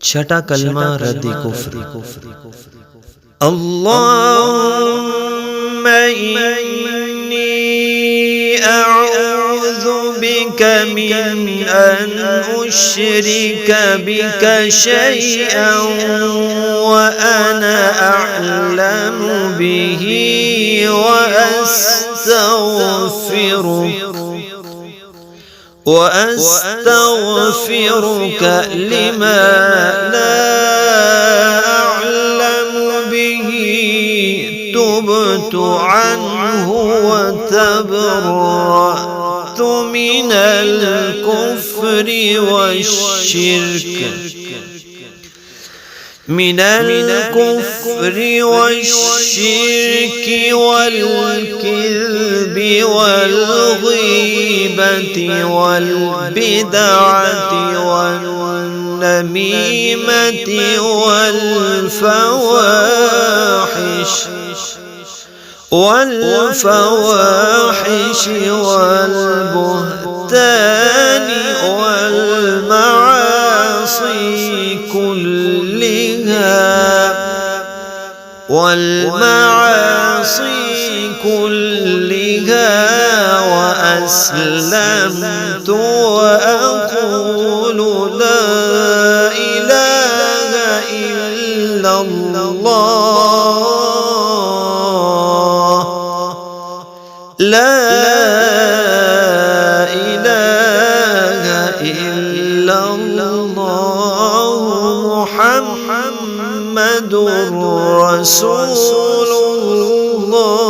छठा कलमा रद्द कुफ्र। अल्लाहुम्मा इन्नी अऊज़ु बिका मिन अन उश्रिका बिका शैअन व अना अअलमु बिही व अस्तग़फिरुका लिमा ला अअलमु बिही तुब्तु अन्हु व तबर्रअतु मिनल कुफ्रि वश्शिर्क والكذب والغيبة والبدعة والنميمة والفواحش والبهتان والمعاصي كلها وأسلمت وأقول لا إله إلا الله لا إله إلا الله محمد رسول الله।